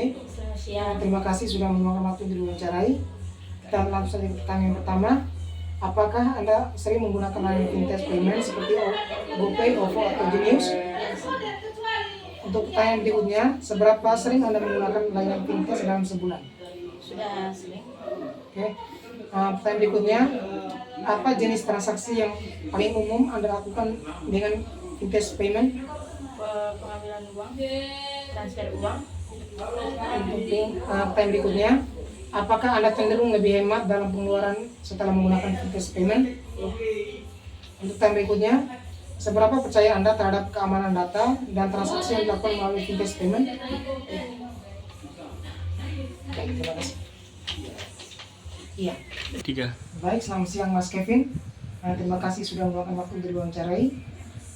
Uni. Terima kasih sudah meluangkan waktu untuk diwawancarai. Kita langsung saja ke pertanyaan pertama. Apakah Anda sering menggunakan layanan fintech payment seperti GoPay, OVO, atau Genius? Untuk pertanyaan berikutnya, seberapa sering Anda menggunakan layanan fintech dalam sebulan? Sudah sering. Oke. Pertanyaan berikutnya, apa jenis transaksi yang paling umum Anda lakukan dengan fintech payment? Pengambilan uang, transfer uang. Untuk pertanyaan berikutnya, apakah Anda cenderung lebih hemat dalam pengeluaran setelah menggunakan fintech payment? Ya. Untuk pertanyaan berikutnya, seberapa percaya Anda terhadap keamanan data dan transaksi yang dilakukan melalui fintech payment? Oke, terima kasih. Iya. 3. Baik, selamat siang Mas Kevin. Terima kasih sudah meluangkan waktu untuk diwawancarai.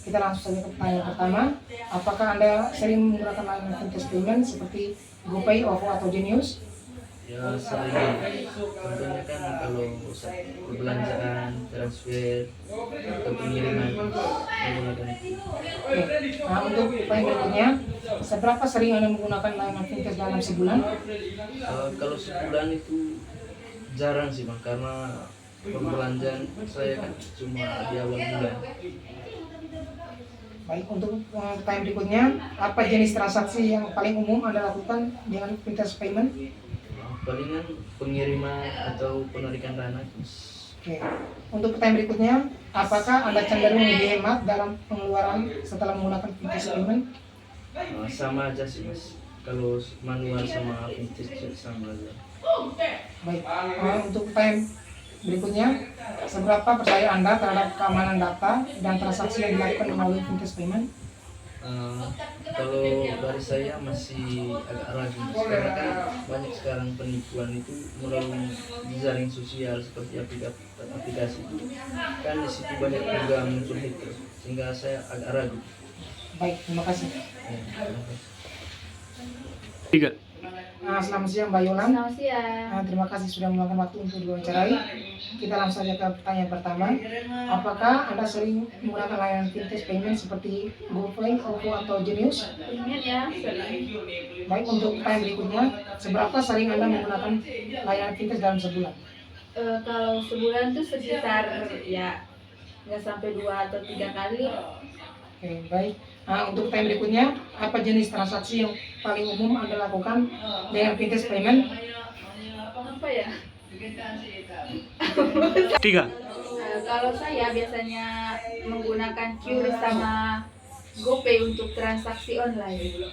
Kita langsung saja ke pertanyaan pertama. Apakah Anda sering menggunakan layanan fintech payment seperti GoPay, OVO, atau Genius? Ya sering. Contohnya kan kalau perbelanjaan, transfer, atau pengiriman menggunakan itu. Oke. Untuk pertanyaan berikutnya, seberapa sering Anda menggunakan layanan fintech dalam sebulan? Kalau sebulan itu jarang sih bang, karena perbelanjaan saya kan cuma di awal bulan. Baik, untuk pertanyaan berikutnya, apa jenis transaksi yang paling umum Anda lakukan dengan fintech payment? Palingan pengiriman atau penarikan dana. Oke. Untuk pertanyaan berikutnya, apakah Anda cenderung lebih hemat dalam pengeluaran setelah menggunakan fintech payment? Sama aja sih mas, kalau manual sama fintech sama aja. Baik, untuk pertanyaan berikutnya, seberapa percaya Anda terhadap keamanan data dan transaksi yang dilakukan melalui fintech payment? Kalau dari saya masih agak ragu karena kan banyak sekarang penipuan itu melalui jaring sosial seperti aplikasi itu kan di situ banyak juga muncul hacker, sehingga saya agak ragu. Baik, terima kasih. Ya, terima kasih. 3. Selamat siang Mbak Yolan. Selamat siang. Terima kasih sudah meluangkan waktu untuk diwawancarai. Kita langsung saja ke pertanyaan pertama. Apakah Anda sering menggunakan layanan fintech payment seperti GoPay, OVO, atau Genius? Ingat ya, sering. Baik, untuk pertanyaan berikutnya, seberapa sering Anda menggunakan layanan fintech dalam sebulan? Kalau sebulan tuh sekitar ya nggak sampai 2 atau 3 kali. Oke, baik. Untuk pertanyaan berikutnya, apa jenis transaksi yang paling umum Anda lakukan dengan fintech payment? Apa ya? 3. Kalau saya biasanya menggunakan QRIS sama GoPay untuk transaksi online.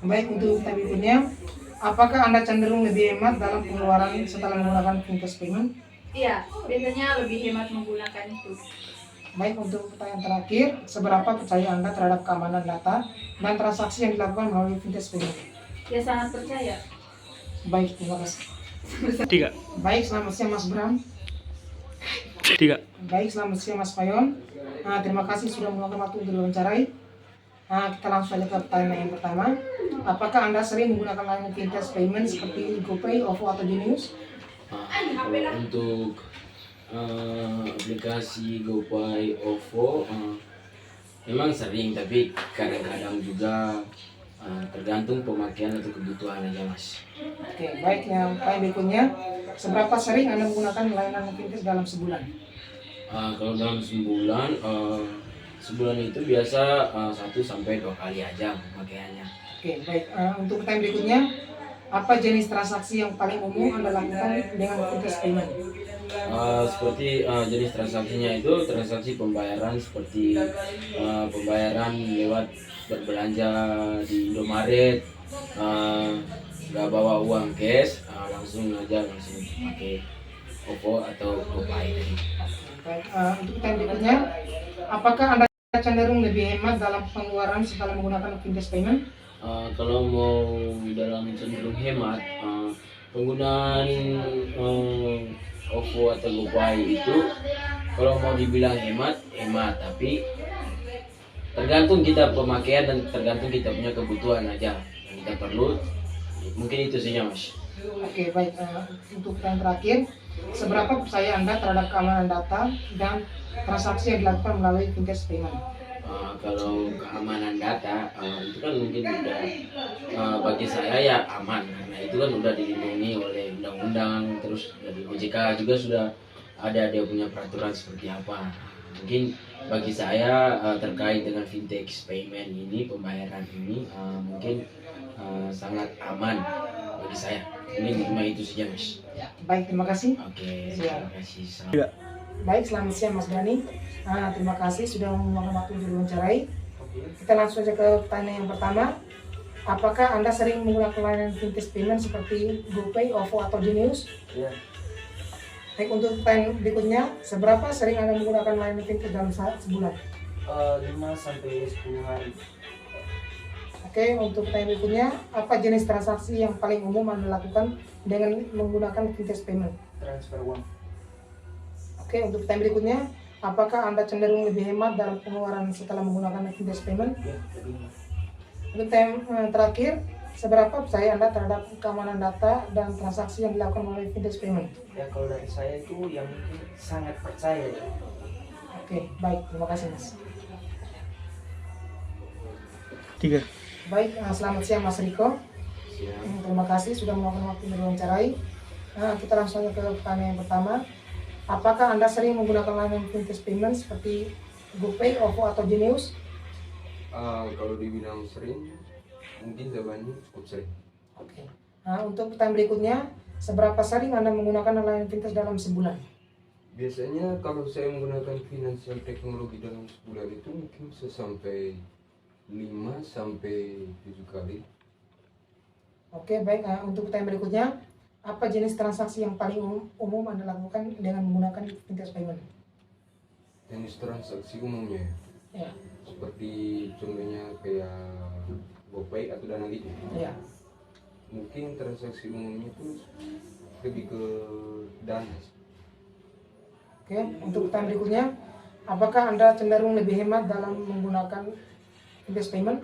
Baik, untuk pertanyaan berikutnya, apakah Anda cenderung lebih hemat dalam pengeluaran setelah menggunakan fintech payment? Iya, biasanya lebih hemat menggunakan itu. Baik, untuk pertanyaan terakhir, seberapa percaya Anda terhadap keamanan data dan transaksi yang dilakukan melalui fintech payment? Ya sangat percaya. Baik, terima kasih. 3. Baik, selamat siang Mas Bram. 3. Baik, selamat siang Mas Payon. Terima kasih sudah meluangkan waktu untuk diwawancarai. Kita langsung saja ke pertanyaan yang pertama. Apakah Anda sering menggunakan layanan fintech payment seperti GoPay, OVO, atau Genius? Untuk aplikasi GoPay, OVO memang sering, tapi kadang-kadang juga tergantung pemakaian atau kebutuhan aja mas. Oke, baik. Yang pertanyaan berikutnya, seberapa sering Anda menggunakan layanan fintech dalam sebulan? Kalau dalam sebulan itu biasa 1 sampai 2 kali aja pemakaiannya. Oke, baik. Untuk pertanyaan berikutnya, apa jenis transaksi yang paling umum Anda lakukan dengan fintech payment? Seperti jenis transaksinya itu transaksi pembayaran seperti pembayaran lewat berbelanja di Indomaret, nggak bawa uang cash, langsung pakai OVO atau GoPay tadi. Baik, untuk pertanyaan berikutnya, apakah Anda cenderung lebih hemat dalam pengeluaran setelah menggunakan fintech payment? Kalau mau dalam cenderung hemat, penggunaan OVO atau GoPay itu kalau mau dibilang hemat, tapi tergantung kita pemakaian dan tergantung kita punya kebutuhan aja yang kita perlu. Mungkin itu saja mas. Oke, baik. Untuk pertanyaan terakhir, seberapa percaya Anda terhadap keamanan data dan transaksi yang dilakukan melalui fintech payment? Kalau keamanan data itu kan mungkin udah bagi saya ya aman karena itu kan udah dilindungi oleh undang-undang, terus dari OJK juga sudah ada dia punya peraturan seperti apa. Mungkin bagi saya terkait dengan fintech payment ini, pembayaran ini mungkin sangat aman bagi saya. Ini cuma itu saja, Mas. Baik, terima kasih. Oke, Siap. terima kasih. Tiga. Baik, selamat siang Mas Dani. Terima kasih sudah meluangkan waktu untuk diwawancarai. Kita langsung saja ke pertanyaan yang pertama. Apakah Anda sering menggunakan layanan fintech payment seperti GoPay, OVO, atau Genius? Ya. Baik, untuk pertanyaan berikutnya, seberapa sering Anda menggunakan layanan fintech dalam sebulan? 5 sampai 10 hari. Oke, untuk pertanyaan berikutnya, apa jenis transaksi yang paling umum Anda lakukan dengan menggunakan fintech payment? Transfer uang. Oke, untuk pertanyaan berikutnya, apakah Anda cenderung lebih hemat dalam pengeluaran setelah menggunakan fintech payment? Ya, lebih. Untuk pertanyaan terakhir, seberapa percaya Anda terhadap keamanan data dan transaksi yang dilakukan melalui fintech payment? Ya, kalau dari saya itu yang mungkin sangat percaya. Oke, baik, terima kasih Mas. Tiga. Baik, selamat siang Mas Riko. Terima kasih sudah meluangkan waktu diwawancara. Kita langsung ke pertanyaan yang pertama. Apakah Anda sering menggunakan layanan fintech payment seperti GoPay, OVO, atau Genius? Kalau dibilang sering, mungkin jawabannya cukup sering. Oke. Untuk pertanyaan berikutnya, seberapa sering Anda menggunakan layanan fintech dalam sebulan? Biasanya kalau saya menggunakan finansial teknologi dalam sebulan itu mungkin bisa sampai 5 sampai 7 kali. Oke, baik. Untuk pertanyaan berikutnya, apa jenis transaksi yang paling umum Anda lakukan dengan menggunakan fintech payment? Jenis transaksi umumnya Ya, seperti contohnya kayak GoPay atau Dana gitu. ya. Mungkin transaksi umumnya itu lebih ke Dana. Oke, untuk pertanyaan berikutnya, apakah Anda cenderung lebih hemat dalam menggunakan fintech payment?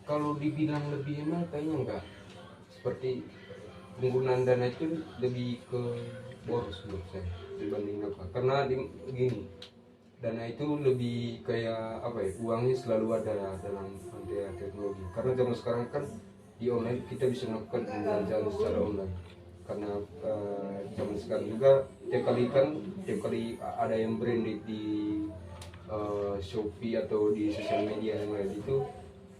Kalau dibilang lebih hemat kayaknya enggak. Seperti penggunaan Dana itu lebih ke boros menurut saya dibanding apa. Karena gini, Dana itu lebih kayak apa ya, uangnya selalu ada dalam rantai teknologi. Karena zaman sekarang kan di online kita bisa melakukan pembelanjaan secara online. Karena zaman sekarang juga tiap kali ada yang branded di Shopee atau di sosial media yang lain itu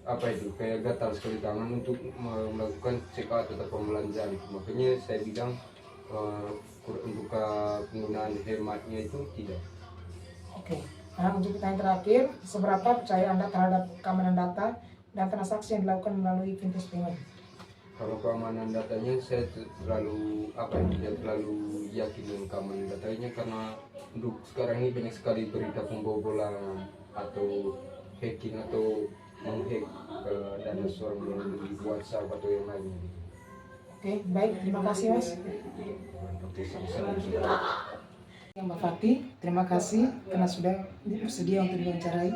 apa itu kayak gatal sekali tangan untuk melakukan check out atau pembelanjaan. Makanya saya bilang untuk penggunaan hematnya itu tidak. Oke. Untuk pertanyaan terakhir, seberapa percaya Anda terhadap keamanan data dan transaksi yang dilakukan melalui fintech payment? Kalau keamanan datanya saya tidak terlalu yakin dengan keamanan datanya karena untuk sekarang ini banyak sekali berita pembobolan atau hacking atau menghack dana seorang melalui WhatsApp atau yang lainnya. Oke, baik. Terima kasih, Mas. Yang Mbak Fati, terima kasih karena sudah bersedia untuk diwawancarai.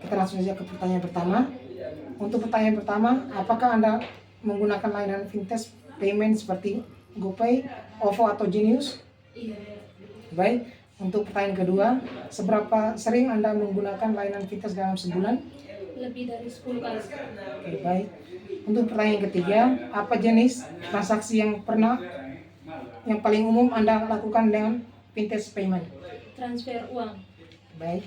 Kita langsung saja ke pertanyaan pertama. Untuk pertanyaan pertama, apakah Anda menggunakan layanan fintech payment seperti GoPay, OVO, atau Genius? Iya. Baik. Untuk pertanyaan kedua, seberapa sering Anda menggunakan layanan fintech dalam sebulan? Lebih dari 10 kali. Oke, baik. Untuk pertanyaan ketiga, apa jenis transaksi yang paling umum Anda lakukan dengan fintech payment? Transfer uang. Baik.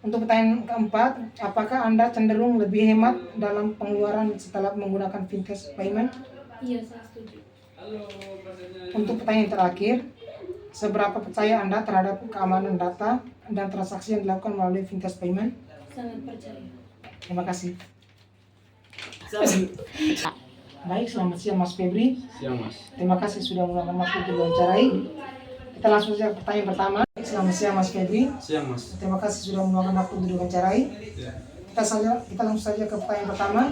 Untuk pertanyaan keempat, apakah Anda cenderung lebih hemat dalam pengeluaran setelah menggunakan fintech payment? Iya, saya setuju. Untuk pertanyaan terakhir, seberapa percaya Anda terhadap keamanan data dan transaksi yang dilakukan melalui fintech payment? Sangat percaya. Terima kasih. Baik, selamat siang Mas Febri. Siang, Mas. Terima kasih sudah meluangkan waktu untuk diwawancarai. Kita langsung saja ke pertanyaan pertama. Selamat siang Mas Febri. Siang, Mas. Terima kasih sudah meluangkan waktu untuk diwawancarai. Kita langsung saja ke pertanyaan pertama.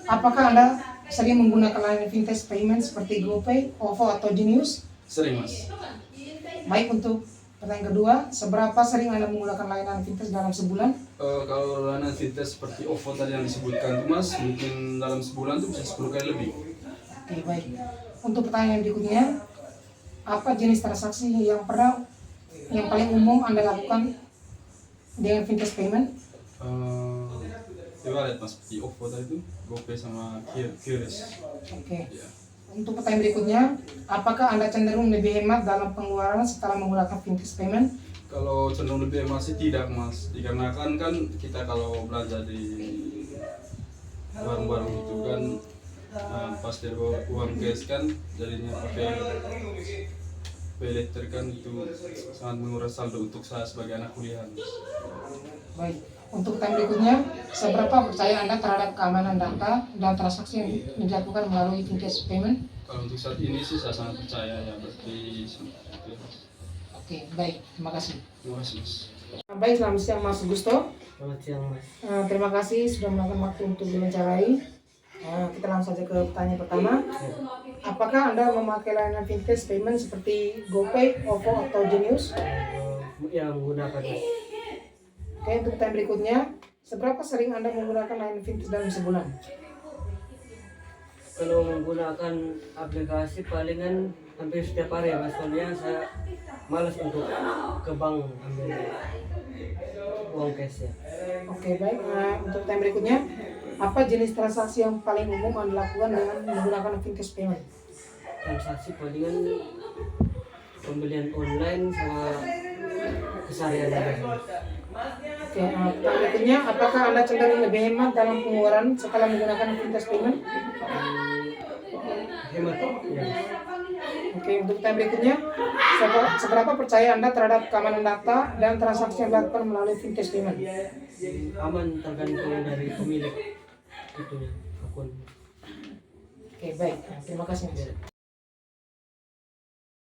Apakah Anda sering menggunakan layanan fintech payment seperti GoPay, OVO, atau Genius? Sering, Mas. Baik, untuk pertanyaan kedua, seberapa sering Anda menggunakan layanan fintech dalam sebulan? Kalau layanan fintech seperti OVO tadi yang disebutkan itu, Mas, mungkin dalam sebulan itu bisa 10 kali lebih. Oke, baik. Untuk pertanyaan berikutnya, apa jenis transaksi yang paling umum Anda lakukan dengan Fintech Payment? E-wallet mas, seperti OVO tadi itu, GoPay sama QRIS. Oke. Ya. Untuk pertanyaan berikutnya, apakah Anda cenderung lebih hemat dalam pengeluaran setelah menggunakan Fintech Payment? Kalau cenderung lebih masih tidak mas, dikarenakan kan kita kalau belanja di barang-barang itu kan pasti ada uang cash kan, jadinya pakai pay later kan itu sangat menguras saldo untuk saya sebagai anak kuliah. Baik. Untuk pertanyaan berikutnya, seberapa percaya Anda terhadap keamanan data dan transaksi yang dilakukan melalui Fintech Payment? Kalau untuk saat ini sih saya sangat percaya ya, berarti seperti itu. Oke, baik. Terima kasih. Terima kasih mas. Baik, selamat siang Mas Gusto. Selamat siang mas. Terima kasih sudah meluangkan waktu untuk diwawancarai. Kita langsung saja ke pertanyaan pertama. Apakah Anda memakai layanan Fintech Payment seperti GoPay, OVO, atau Genius? Yang menggunakan Oke, untuk pertanyaan berikutnya, seberapa sering Anda menggunakan layanan Fintech dalam sebulan? Kalau menggunakan aplikasi palingan hampir setiap hari ya mas, soalnya saya malas untuk ke bank ambil uang cash ya. Oke, baik. Untuk pertanyaan berikutnya, apa jenis transaksi yang paling umum Anda lakukan dengan menggunakan Fintech Payment? Transaksi palingan pembelian online sama keseharian aja. Oke, pertanyaan berikutnya, apakah Anda cenderung lebih hemat dalam pengeluaran setelah menggunakan Fintech Payment? Hemat ya. Oke, untuk pertanyaan berikutnya, seberapa percaya Anda terhadap keamanan data dan transaksi yang dilakukan melalui Fintech Payment? Aman tergantung dari pemilik itunya akun. Oke, baik. Terima kasih. Mas.